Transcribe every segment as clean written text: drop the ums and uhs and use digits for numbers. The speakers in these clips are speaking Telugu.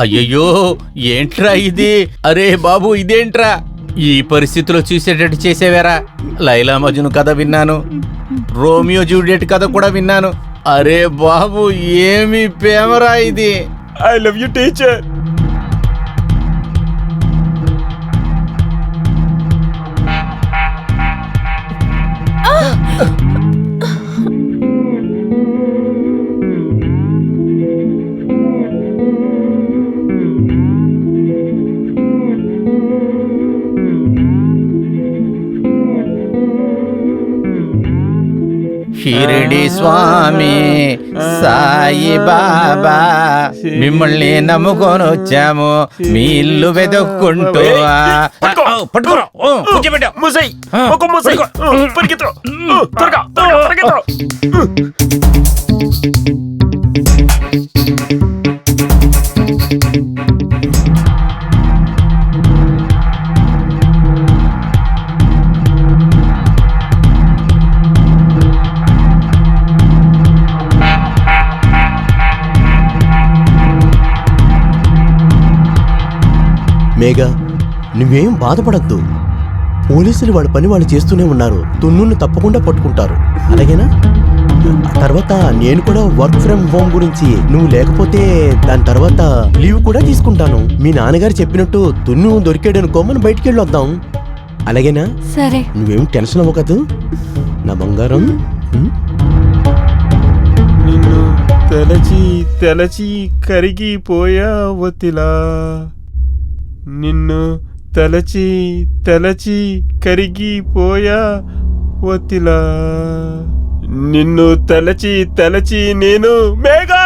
అయ్యయ్యో ఏంట్రా ఇది? అరే బాబు ఇదేంట్రా? ఈ పరిస్థితిలో చూసేటట్టు చేసేవారా? లైలా మజ్ను కథ విన్నాను, రోమియో జూలియట్ కథ కూడా విన్నాను. అరే బాబు ఏమి ప్రేమరా ఇది? I love you teacher. Shirdi Swami Sai Baba మిమ్మల్ని నమ్ముకొని వచ్చాము, మీ ఇల్లు వెతుక్కుంటూ. మేఘా, నువ్వేం బాధపడద్దు. పోలీసులు వాళ్ళ పని వాళ్ళు చేస్తూనే ఉన్నారు. తున్నును తప్పకుండా పట్టుకుంటారు. అలాగేనా? తర్వాత నేను కూడా వర్క్ ఫ్రమ్ హోమ్ గురించి, నువ్వు లేకపోతే దాని తర్వాత లీవ్ కూడా తీసుకుంటాను. మీ నాన్నగారు చెప్పినట్టు తున్ను దొరికాడనుకో, మనం బయటికి వెళ్ళొద్దాం. అలాగేనా? సరే. నువ్వేం టెన్షన్ అవ్వకదు నా బంగారం. నిన్ను తలచి తలచి కరిగిపోయావతిలా, నిన్ను తలచి తలచి కరిగిపోయా వతిలా, నిన్ను తలచి తలచి నేను మేఘా.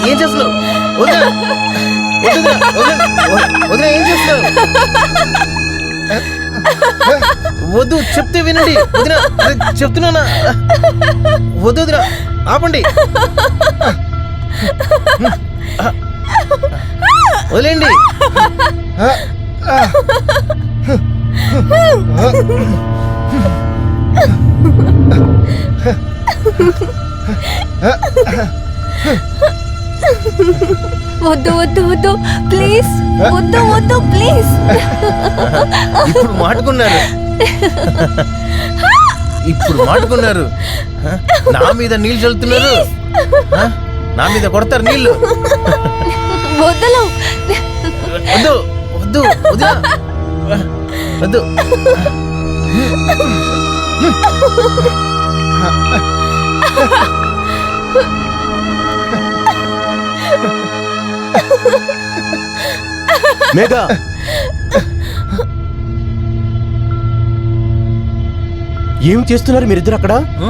ఏం చేస్తున్నావు? ఏం చేస్తున్నావు? వద్దు, చెప్తే వినండి. చెప్తున్నానా? వద్దు వదినా, ఆపండి, వదిలేండి. వద్దు వద్దు వద్దు ప్లీజ్, వద్దు వద్దు ప్లీజ్. ఇప్పుడు మాటుకున్నారు, ఇప్పుడు మాటుకున్నారు. నా మీద నీళ్ళు చల్లుతున్నారు. ఆ? నా మీద కొడతారు నీళ్ళు. వదలు. వద్దు వద్దు వద్దు వద్దు. మేఘా, ఏం చేస్తున్నారు మీరిద్దరు అక్కడ? ఆ?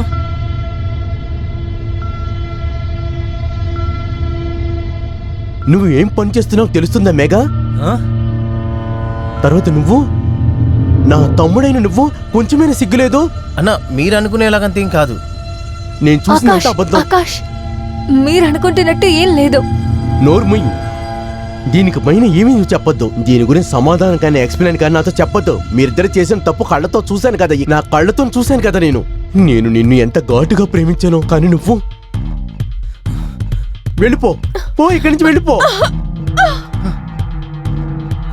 నువ్వు ఏం పని చేస్తున్నావు తెలుస్తుందా మేఘా? ఆ? తర్వాత నువ్వు నా తమ్ముడైన నువ్వు కొంచెమైనా సిగ్గులేదు? అన్న మీరు అనుకునేలాగంతేం కాదు. నేను చూసినంత ఆకాష్, అబద్ధం. ఆకాష్, మీరు అనుకుంటున్నట్టు ఏం లేదు. నోర్ముయ్యి. దీనికి పైన ఏమీ నువ్వు చెప్పొద్దు. దీని గురించి సమాధానం కానీ ఎక్స్ప్లెయిన్ కానీ నాతో చెప్పొద్దు. మీరిద్దరు చేసిన తప్పు కళ్ళతో చూశాను కదా, నా కళ్ళతో చూశాను కదా. నేను నిన్ను ఎంత ఘాటుగా ప్రేమించానో, కానీ నువ్వు వెళ్ళిపో, పో ఇక్కడి నుంచి వెళ్ళిపో.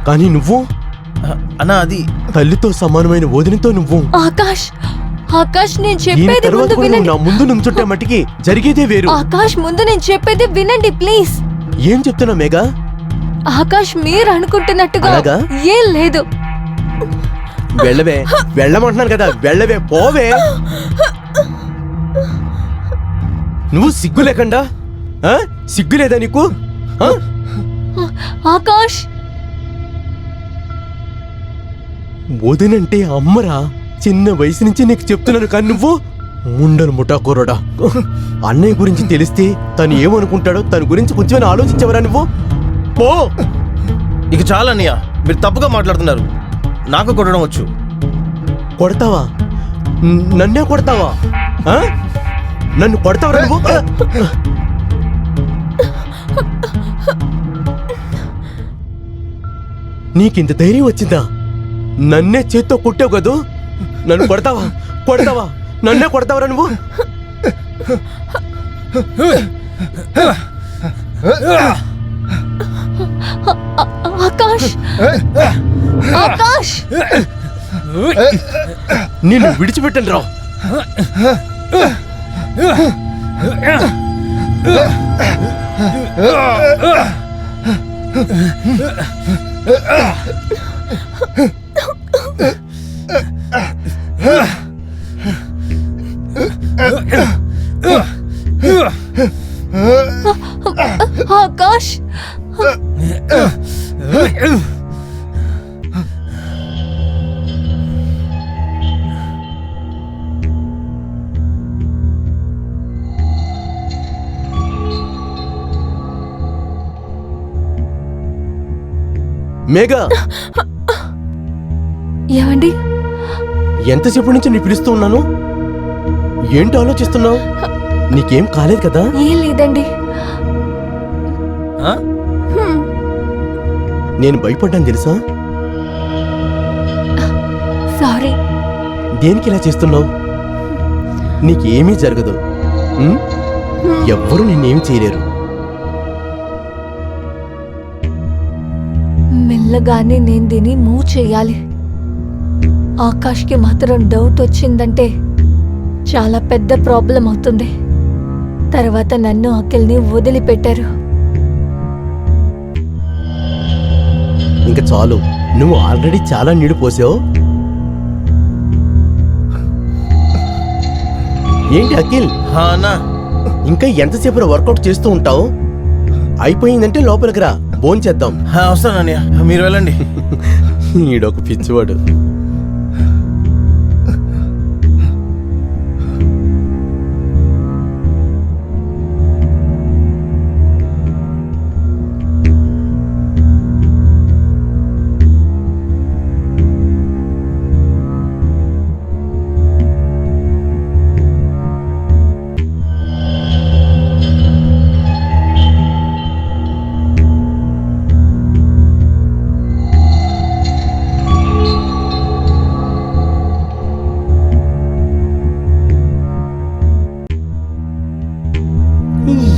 కానీ నువ్వు అన్న అది తల్లితో సమానమైన వదినతో నువ్వు. ఆకాష్, ఆకాష్, నేను దీని చెప్పేది తర్వాత ముందు కూడా నువ్వు వినండి. నా ముందు నుంచుంటే మట్టికి జరిగేదే వేరు. ఆకాష్, ముందు నేను చెప్పేది వినండి ప్లీజ్. ఏం చెప్తున్నావు మేఘా? ఆకాష్, మీరు అనుకుంటున్నట్టుగా అలాగా? ఏం లేదు. వెళ్ళవే, వెళ్ళమంటున్నాను కదా, వెళ్ళవే, పోవే. నువ్వు సిగ్గు లేకుండా, సిగ్గు లేదా నీకు? ఆ? ఆకాష్, వదినంటే అమ్మరా. చిన్న వయసు నుంచి నీకు చెప్తున్నాను, కానీ నువ్వు ముండను ముఠాకోరడా. అన్నయ్య గురించి తెలిస్తే తను ఏమనుకుంటాడో తన గురించి కొంచెమైనా ఆలోచించవరా నువ్వు? పో. ఇక చాలా అన్నయ్య, మీరు తప్పుగా మాట్లాడుతున్నారు. నాకు కొట్టడం వచ్చు. కొడతావా? నన్నే కొడతావా? ఆ? నన్ను కొడతావరా నువ్వు? నీకింత ధైర్యం వచ్చిందా? నన్నే చేత్తో కొట్టావు కదూ. నన్ను కొడతావా? కొడతావా? నన్నే కొడతావరా నువ్వు? ఆకాష్, ఆకాష్, నిన్ను విడిచిపెట్టను రా. ఆకాష్, మేఘా, ఏమండి? ఎంతసేపు నుంచి నీ పిలుస్తూ ఉన్నాను? ఏంటో ఆలోచిస్తున్నావు? నీకేం కాలేదు కదా? ఏం లేదండి. ఆ? నేను భయపడ్డాను తెలుసా? సారీ. దేనికి ఇలా చేస్తున్నావు? నీకేమీ జరగదు. ఉం? ఎవ్వరూ నిన్నేమి చేయలేరు. మెల్లగానే నేను దీన్ని మూవ్ చేయాలి. ఆకాష్కి మాత్రం డౌట్ వచ్చిందంటే చాలా పెద్ద ప్రాబ్లం అవుతుంది. తర్వాత నన్ను అఖిల్ని వదిలిపెట్టారు. ఇంకా చాలు, నువ్వు ఆల్రెడీ చాలా నీళ్ళు పోసావు. ఏంటి అఖిల్, హా అన్నా, ఇంకా ఎంతసేపు వర్కౌట్ చేస్తూ ఉంటావు? అయిపోయిందంటే లోపలికి రా, భోంచేద్దాం. వస్తాను అన్నయ్య, మీరు వెళ్ళండి. ఈడొక పిచ్చివాడు.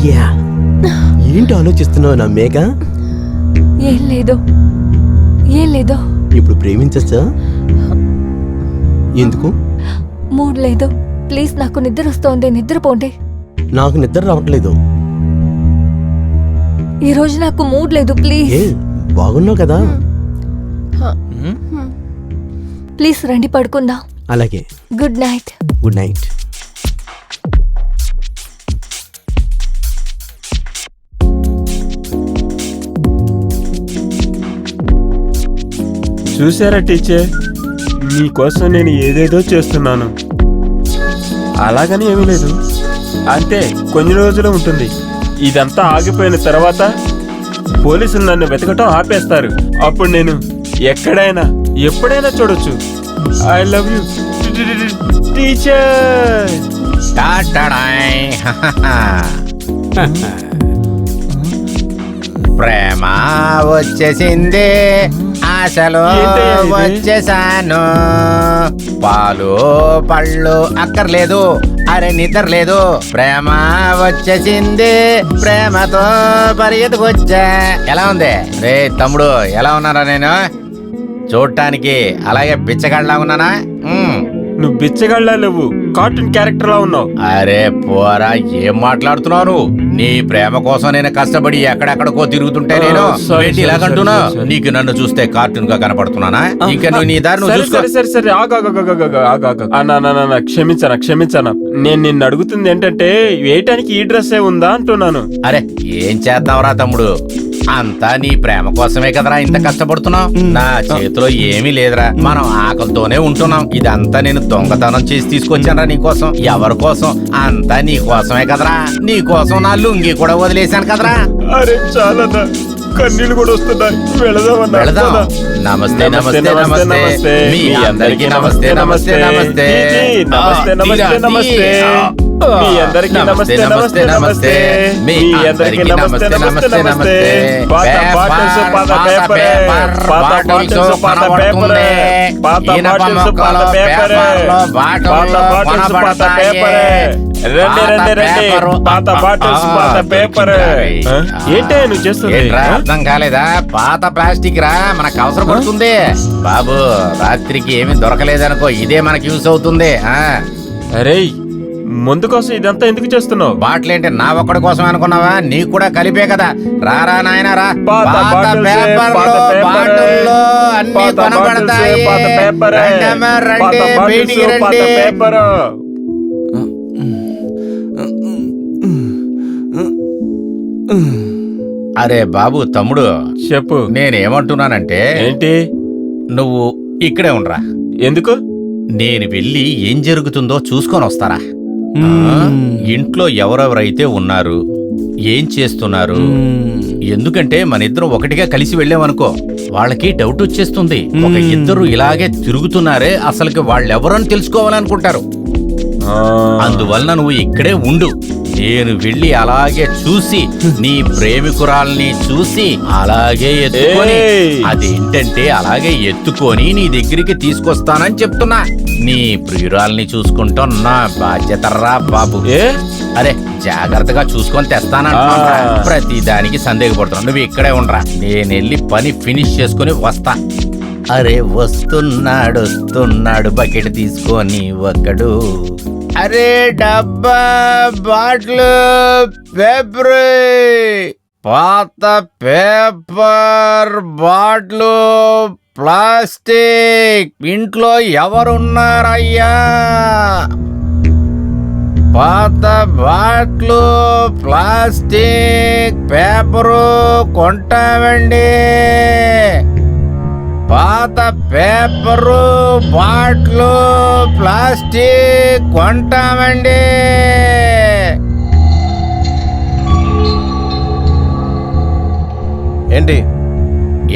యా. ఏంటి ఆలోచిస్తున్నావు నా మేఘ? ఏం లేదు, ఏం లేదు. ఇప్పుడు ప్రేమించచ్చా? ఎందుకు? మూడ్ లేదు. ప్లీజ్, నాకు నిద్ర వస్తోంది, నిద్రపోండి. నాకు నిద్ర రావట్లేదు. ఈ రోజు నాకు మూడ్ లేదు, ప్లీజ్. ఏ బాగున్నావు కదా? ప్లీజ్ రండి పడుకుందాం. అలాగే, గుడ్ నైట్. Good night. చూసారా టీచర్, మీకోసం నేను ఏదేదో చేస్తున్నాను. అలాగని ఏమీ లేదు, అంతే కొన్ని రోజులు ఉంటుంది. ఇదంతా ఆగిపోయిన తర్వాత పోలీసులు నన్ను వెతకటం ఆపేస్తారు. అప్పుడు నేను ఎక్కడైనా ఎప్పుడైనా చూడొచ్చు. I love you teacher. టాటాడాయ్. ప్రేమ వచ్చేసింది, ఆశలు ఏంటయ్యా ఇది? వచ్చేసాను. పాలు పళ్ళు అక్కర్లేదు, అరే నిద్ర లేదు. ప్రేమ వచ్చేసింది, ప్రేమతో పరిగెత్తుకొచ్చా. ఎలా ఉంది రే తమ్ముడు? ఎలా ఉన్నారా? నేను చూడటానికి అలాగే బిచ్చగాళ్ళలా ఉన్నానా? నువ్వు బిచ్చగాళ్ళ లేవు, కార్టూన్ క్యారెక్టర్ లా ఉన్నావు. అరే పోరా, ఏం మాట్లాడుతున్నావు? నీ ప్రేమ కోసం నేను కష్టపడి ఎక్కడెక్కడికో తిరుగుతుంటే నేను sorry, ఏంటి ఇలాగంటున్నా? sorry, sorry. నీకు నన్ను చూస్తే కార్టూన్ గా కనపడుతున్నానా? ఇంకా నువ్వు నీ దారి నువ్వు సరే చూసుకో. సరే సరే సరే ఆగా క్షమించానా. నేను నిన్ను అడుగుతుంది ఏంటంటే, వేయటానికి ఈ డ్రెస్సే ఉందా అంటున్నాను. అరే ఏం చేద్దాంరా తమ్ముడు, అంతా నీ ప్రేమ కోసమే కదరా ఇంత కష్టపడుతున్నావు. నా చేతిలో ఏమీ లేదురా, మనం ఆకలితోనే ఉంటున్నాం. ఇదంతా నేను దొంగతనం చేసి తీసుకొచ్చానరా నీ కోసం. ఎవరి కోసం? అంతా నీ కోసమే కదరా. నీ కోసం నా లుంగి కూడా వదిలేశాను కదరా. అరే చాలా కన్నీళ్ళు కూడా వస్తున్నాయి. వెళదాం. నమస్తే నమస్తే నమస్తే, మీ అందరికీ నమస్తే నమస్తే నమస్తే. నమస్తే నమస్తే నమస్తే, మీ అందరికీ నమస్తే నమస్తే నమస్తే, మీ అందరికీ నమస్తే నమస్తే నమస్తే. పాత బాటిల్స్ పాత పేపర్, పాత బాటిల్స్ పాత పేపర్, పాత బాటిల్స్ పాత పేపర్, పాత బాటిల్స్ పాత పేపర్. రండి రండి రండి, పాత బాటిల్స్ పాత పేపర్. ఏంటే నువ్వు చేస్తుంది? ఏంట్రా, అర్థం కాలేదా? పాత ప్లాస్టిక్ రా, మనకు అవసరం పడుతుంది. బాబు రాత్రికి ఏమీ దొరకలేదనుకో, ఇదే మనకి యూస్ అవుతుంది. అరే ముందు కోసం ఇదంతా ఎందుకు చేస్తున్నావు? బాటిల్ ఏంటి నా ఒక్కడి కోసం అనుకున్నావా? నీకు కూడా కలిపే కదా. రారా నాయనా రా. పాత బాటిల్స్, పాత పేపర్, అన్ని పాత బాటిల్స్, కొనబడతాయి. పాత పేపర్, రండమ్మా, రండి, పాత బాటిల్స్, బయటికి పాత రండి. పేపర్. అరే బాబు తమ్ముడు, చెప్పు. నేనేమంటున్నానంటే, ఏంటి? నువ్వు ఇక్కడే ఉండరా. ఎందుకు? నేను వెళ్ళి ఏం జరుగుతుందో చూసుకొని వస్తారా. ఇంట్లో ఎవరెవరైతే ఉన్నారు, ఏం చేస్తున్నారు? ఎందుకంటే మన ఇద్దరం ఒకటిగా కలిసి వెళ్ళామనుకో, వాళ్ళకి డౌట్ వచ్చేస్తుంది. ఒక ఇద్దరు ఇలాగే తిరుగుతున్నారే, అసలుకి వాళ్ళెవరని తెలుసుకోవాలనుకుంటారు. అందువలన నువ్వు ఇక్కడే ఉండు. నేను వెళ్ళి అలాగే చూసి, నీ ప్రేమికురాల్ని చూసి అలాగే ఎత్తుకొని, అదేంటంటే అలాగే ఎత్తుకొని నీ దగ్గరికి తీసుకొస్తానని చెప్తున్నా. నీ ప్రియురాల్ని చూసుకుంటాం నా బాధ్యతరా బాబు. అరే జాగ్రత్తగా చూసుకొని తెస్తానంటున్నా. ప్రతి దానికి సందేహపడుతున్నా. నువ్వు ఇక్కడే ఉండరా, నేను వెళ్ళి పని ఫినిష్ చేసుకుని వస్తా. అరే వస్తున్నాడు బకెట్ తీసుకొని ఒకడు. అరే డబ్బా, బాటిల్, పేపర్, పాత పేపర్, బాటిల్, ప్లాస్టిక్. ఇంట్లో ఎవరున్నారయ్యా? పాత బాటిల్, ప్లాస్టిక్, పేపరు కొంటామండి. పాత పేపరు, బాటిల్, ప్లాస్టిక్ కొంటామండి.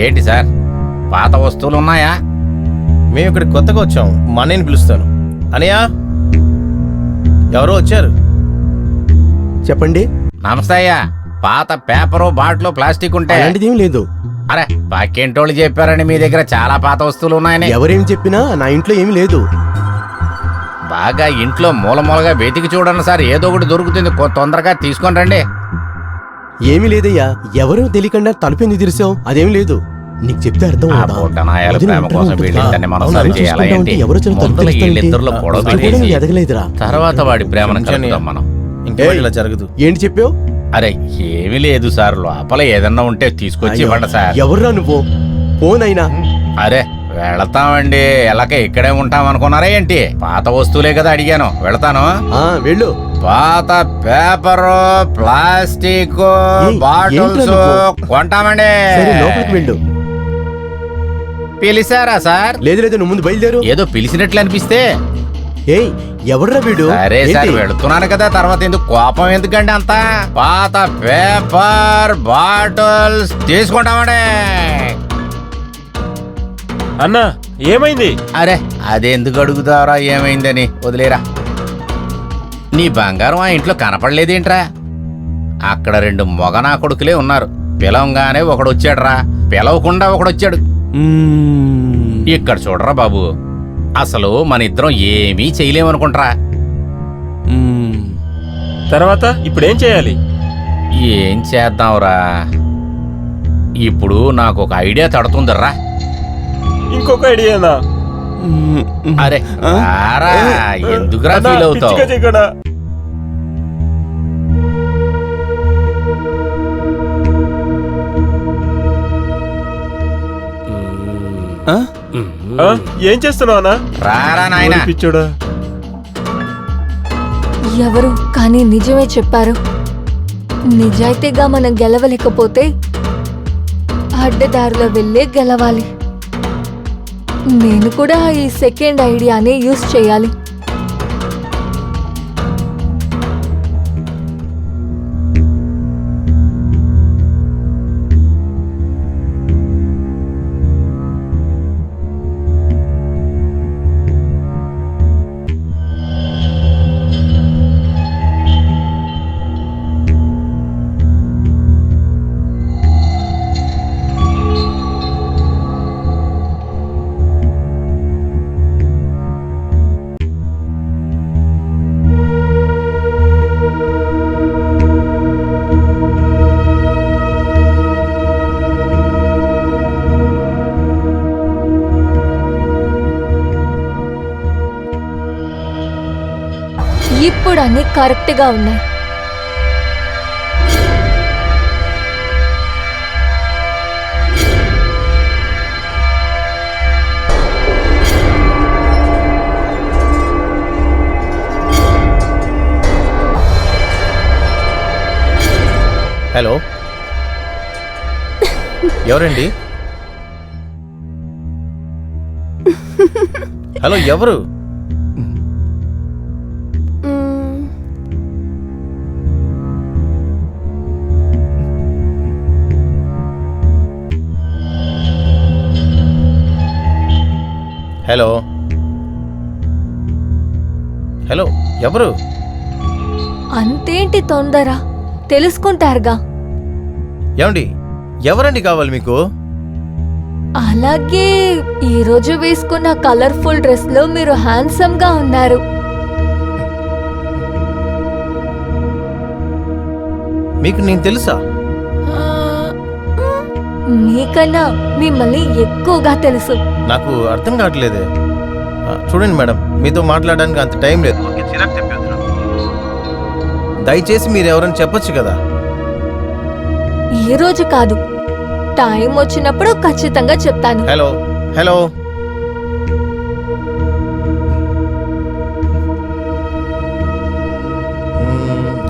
ఏంటి సార్, పాత వస్తువులు ఉన్నాయా? మేము ఇక్కడ కొత్తగా వచ్చాం, మా అన్నయ్యని పిలుస్తాను. అనయ్య, ఎవరో వచ్చారు. చెప్పండి. నమస్తే అయ్యా. పాత పేపరు, బాటిల్, ప్లాస్టిక్ ఉంటే. అలాంటిదేం లేదు. అరే పక్కింటోళ్ళు చెప్పారని మీ దగ్గర చాలా పాత వస్తువులు ఉన్నాయని. ఎవరేం చెప్పినా నా ఇంట్లో ఏమీ లేదు. బాగా ఇంట్లో మూలమూలగా వెతికి చూడండి సార్, ఏదో ఒకటి దొరుకుతుంది. తొందరగా తీసుకొని రండి. ఏమీ లేదయ్యా. ఎవరో తెలియకుండా తలుపు ఎందుకు తెరిచావు? అదేం లేదు. నీకు చెప్తే అర్థం ఆ అవుతా? బొట్టనాయాల వదిన ప్రేమ ఒంటరిగా కోసం ఉంటుందా? వీళ్ళిద్దరిని మనం అవును, సరి అలా చేయాలా చూసుకుంటా ఏంటి? ఉంటే ఎవరో వచ్చి తలుపు ముందర తెరుస్తానంటే వీళ్ళిద్దరిలో గొడవ అసలు కూడా పెట్టేసి నువ్వు ఎదగలేదురా. తర్వాత వాడి ప్రేమను క్షమించండి. కలుపుదాం మనం. ఇంకేం ఇలా జరగదు. ఏంటి చెప్పావు? అరే ఏమీ లేదు సార్, లోపల ఏదన్నా ఉంటే తీసుకొచ్చి ఇవ్వండి సార్. ఎవర్రా నువ్వు? ఫోన్ అయినా అరే వెళతామండి, ఎలాగ ఇక్కడే ఉంటాం అనుకున్నారా ఏంటి? పాత వస్తువులే కదా అడిగాను, వెళతాను. వెళ్ళు. పాత పేపరు, ప్లాస్టిక్ ఏయ్, బాటిల్స్ ఏంట్రా నువ్వు? కొంటామండి. సరే లోపలికి వెళ్ళు. పిలిచారా సార్? లేదు లేదు, నువ్వు ముందు బయలుదేరు. ఏదో పిలిచినట్లు అనిపిస్తే. ఏయ్ ఎవర్రా వీడు? సరే సార్ ఏంటి? వెళుతున్నాను కదా, తర్వాత ఎందుకు కోపం ఎందుకండి అంతా? పాత పేపర్ బాటిల్స్ తీసుకుంటామండి. అన్నా ఏమైంది? అరే అదెందుకు అడుగుతారా ఏమైందని, వదిలేరా. నీ బంగారం ఆ ఇంట్లో కనపడలేదేంట్రా? అక్కడ 2 మొగ నా కొడుకులే ఉన్నారు. పిలవంగానే ఒకడొచ్చాడురా, పిలవకుండా ఒకడొచ్చాడు. ఇక్కడ చూడరా బాబు, అసలు మన ఇద్దరం ఏమీ చేయలేమనుకుంటారా. తర్వాత ఇప్పుడేం చేయాలి? ఏం చేద్దాంరా, ఇప్పుడు నాకు ఒక ఐడియా తడుతుందర్రా. ఇంకొక ఐడియానా? అరే రారా, ఎందుకురా అన్నా, ఫీల్ అవుతావు? పిచ్చిగా చేయకుండా. ఆ? ఏం చేస్తున్నావు అన్నా? రారా నాయనా. పిచ్చోడా. ఎవరు కానీ నిజమే చెప్పారు. నిజాయితీగా మనం గెలవలేకపోతే అడ్డదారిలో వెళ్ళే గెలవాలి. నేను కూడా ఈ సెకండ్ ఐడియాని యూజ్ చేయాలి. ఇప్పుడు అన్ని కరెక్ట్గా ఉన్నాయి. హలో, ఎవరండి? హలో ఎవరు? హలో హలో ఎవరు? అంతేంటి తొందర, తెలుసుకుంటారుగా. ఏమండి, ఎవరండి కావాలి మీకు? అలాగే ఈరోజు వేసుకున్న కలర్ఫుల్ డ్రెస్ లో మీరు హ్యాండ్సమ్ గా ఉన్నారు. మీకు నేను తెలుసా? మీకన్నా మిమ్మల్ని ఎక్కువగా తెలుసు. నాకు అర్థం కావట్లేదే. చూడండి మేడం, మీతో మాట్లాడడానికి అంత టైం లేదు. దయచేసి మీరు ఎవరైనా చెప్పొచ్చు కదా. ఈ రోజు కాదు, టైం వచ్చినప్పుడు ఖచ్చితంగా చెప్తాను. హలో హలో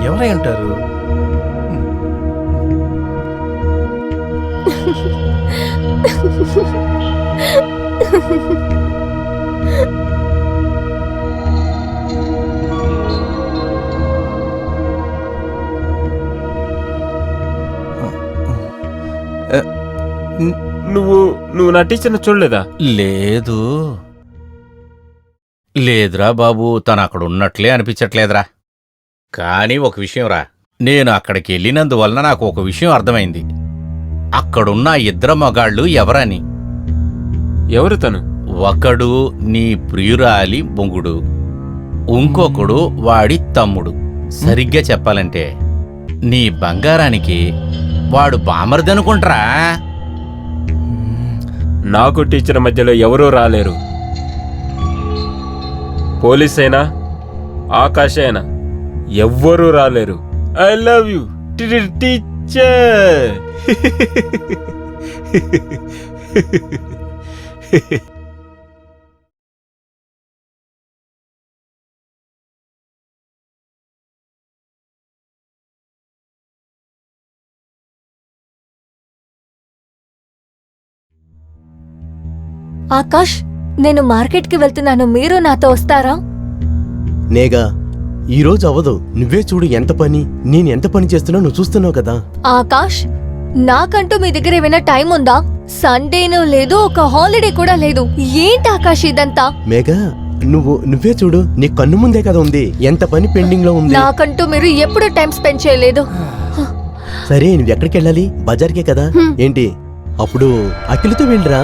ఎవరై ఉంటారు? నువ్వు నటించిన చూడలేదా? లేదు లేదురా బాబు, తను అక్కడ ఉన్నట్లే అనిపించట్లేదురా. కానీ ఒక విషయం రా, నేను అక్కడికి వెళ్ళినందువలన నాకు ఒక విషయం అర్థమైంది. అక్కడున్న 2 మగాళ్ళు ఎవరని. ఎవరు తను? ఒకడు నీ ప్రియురాలి బొంగుడు, ఇంకొకడు వాడి తమ్ముడు. సరిగ్గా చెప్పాలంటే నీ బంగారానికి వాడు బామర్దనుకుంట్రా. నాకు టీచర్ మధ్యలో ఎవరూ రాలేరు. పోలీస్ అయినా, ఆకాశ అయినా ఎవ్వరూ రాలేరు. I love you teacher. Akash, నేను మార్కెట్కి వెళ్తున్నాను, మీరు నాతో వస్తారా? నేగా ఈరోజు అవ్వదు. నువ్వే చూడు ఎంత పని, నేను ఎంత పని చేస్తున్నా నువ్వు చూస్తున్నావు కదా. ఆకాష్, నాకంటూ మీ దగ్గర ఏమైనా టైం ఉందా? సండేనూ లేదు, ఒక హాలిడే కూడా లేదు. ఏంటి ఆకాష్ ఇదంతా? మేఘా, నువ్వే చూడు, నీ కన్ను ముందే కదా ఉంది, ఎంత పని పెండింగ్ లో ఉంది. నాకంటూ మీరు ఎప్పుడు టైం స్పెండ్ చేయలేదు. సరే నువ్వు ఎక్కడికి వెళ్ళాలి? బజార్కే కదా. ఏంటి అప్పుడు అఖిలతో వెళ్ళరా,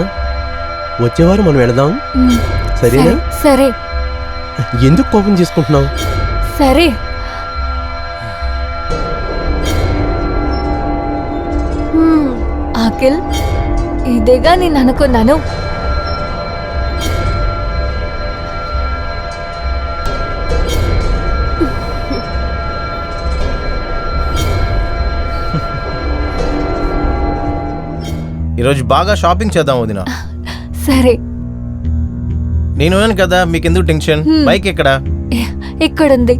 వచ్చేవారు మనం వెళదాం. సరేనా? సరే ఎందుకు కోపం చేసుకుంటున్నావు? సరే. అఖిల్, ఇదేగా నేను అనుకున్నాను. ఈరోజు బాగా షాపింగ్ చేద్దాం వదినా. సరే. నేను కదా, మీకెందుకు టెన్షన్? బైక్ ఎక్కడా? ఇక్కడుంది.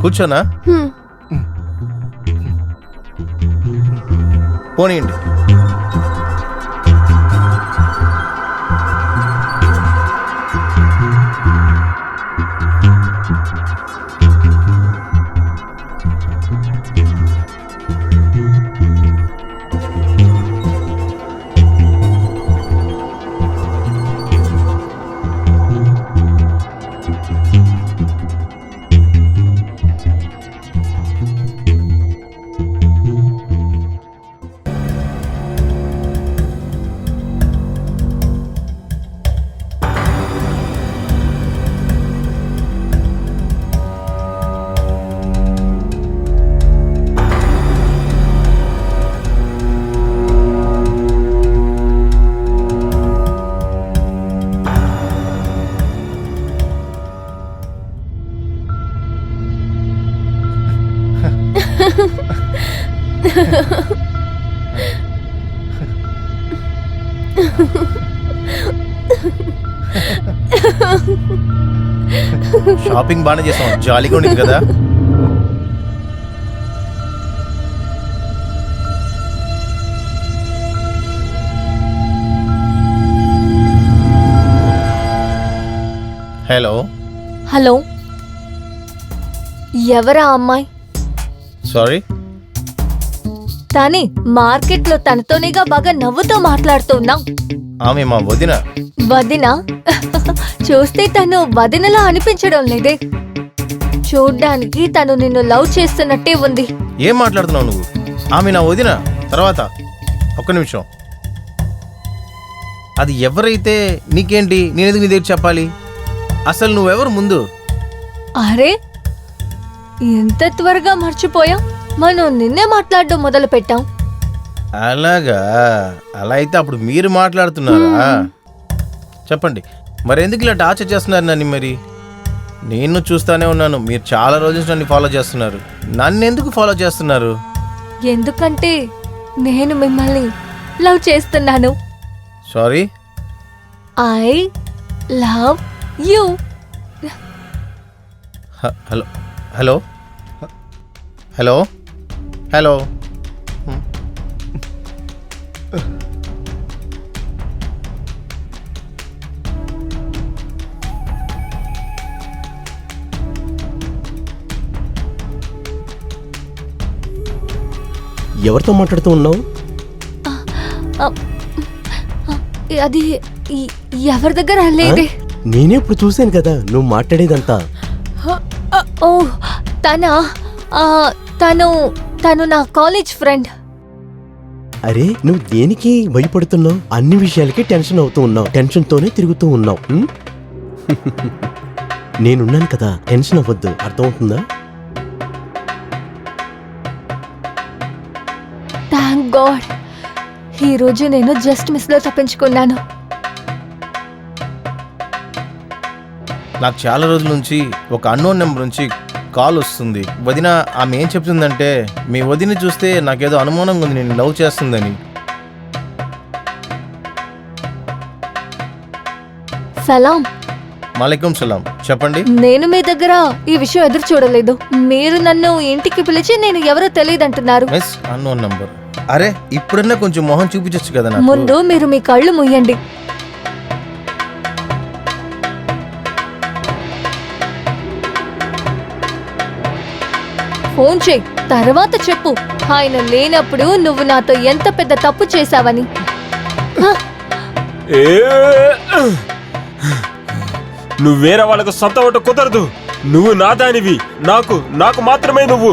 కూర్చోనా? పోనీయండి. షాపింగ్ బాగానే చేసాం, జాలీగా ఉండింది కదా. హలో. హలో, ఎవరా అమ్మాయి? సారీ. తానే మార్కెట్లో తనతోనేగా బాగా నవ్వుతూ మాట్లాడుతున్నావు. ఆమె మా వదిన. వదిన? చూస్తే తను వదినలా అనిపించడం లేదే. చూడ్డానికి తను నిన్ను లవ్ చేస్తున్నట్టే ఉంది. ఏం మాట్లాడుతున్నావు నువ్వు? ఆమె నా వదిన. తర్వాత ఒక్క నిమిషం. అది ఎవరైతే నీకేంటి? నేనెందుకు నీ దగ్గర చెప్పాలి? అసలు నువ్వెవరు ముందు? అరే, ఎంత త్వరగా మర్చిపోయాం. మనం నిన్నే మాట్లాడడం మొదలు పెట్టాం. అలాగా? అలా అయితే అప్పుడు మీరు మాట్లాడుతున్నారా? చెప్పండి, మరెందుకు ఇలా టార్చర్ చేస్తున్నారు నన్ను? మరి నేను చూస్తానే ఉన్నాను, మీరు చాలా రోజులు నన్ను ఫాలో చేస్తున్నారు. నన్ను ఎందుకు ఫాలో చేస్తున్నారు? ఎందుకంటే నేను మిమ్మల్ని లవ్ చేస్తున్నాను. Sorry. I love you. Hello hello hello hello. ఎవరితో మాట్లాడుతూ ఉన్నావు? అది ఎవరి దగ్గర లేదే. నేనే ఇప్పుడు చూశాను కదా నువ్వు మాట్లాడేదంతా. ఓ, తను నా కాలేజ్ ఫ్రెండ్. అరే, నువ్వు దేనికి భయపడుతున్నావు? అన్ని విషయాలకి టెన్షన్ అవుతూ ఉన్నావు, టెన్షన్ తోనే తిరుగుతూ ఉన్నావు. నేనున్నాను కదా, టెన్షన్ అవ్వద్దు. అర్థమవుతుందా? థ్యాంక్ గాడ్, ఈ రోజు నేను జస్ట్ మిస్ లో తప్పించుకున్నాను. నాకు చాలా రోజుల నుంచి ఒక అన్నోన్ నెంబర్ నుంచి కాల్ వస్తుంది. వదిన ఆమె ఏం చెప్తుందంటే మీ వదిన చూస్తే నాకేదో అనుమానంగా ఉంది, నేను లవ్ చేస్తుందని. సలాం. మాలైకుం సలాం. చెప్పండి. నేను మీ దగ్గర ఈ విషయం ఎదురు చూడలేదు. మీరు నన్ను ఇంటికి పిలిచి నేను ఎవరో తెలియదంటున్నారు. Miss unknown number. అరే ఇప్పుడన్నా కొంచెం మొహం చూపించచ్చు కదా నాకు. ముందు మీరు మీ కళ్ళు ముయ్యండి. ఫోన్ చేయి, తర్వాత చెప్పు ఆయన లేనప్పుడు నువ్వు నాతో ఎంత పెద్ద తప్పు చేశావని. నువ్వు వేరే వాళ్ళకు సొంత ఒకటి కుదరదు. నువ్వు నా దానివి, నాకు మాత్రమే నువ్వు.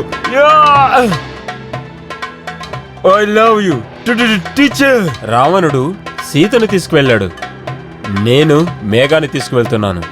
I love you teacher. రావణుడు సీతను తీసుకువెళ్ళాడు, నేను మేఘాన్ని తీసుకువెళ్తున్నాను.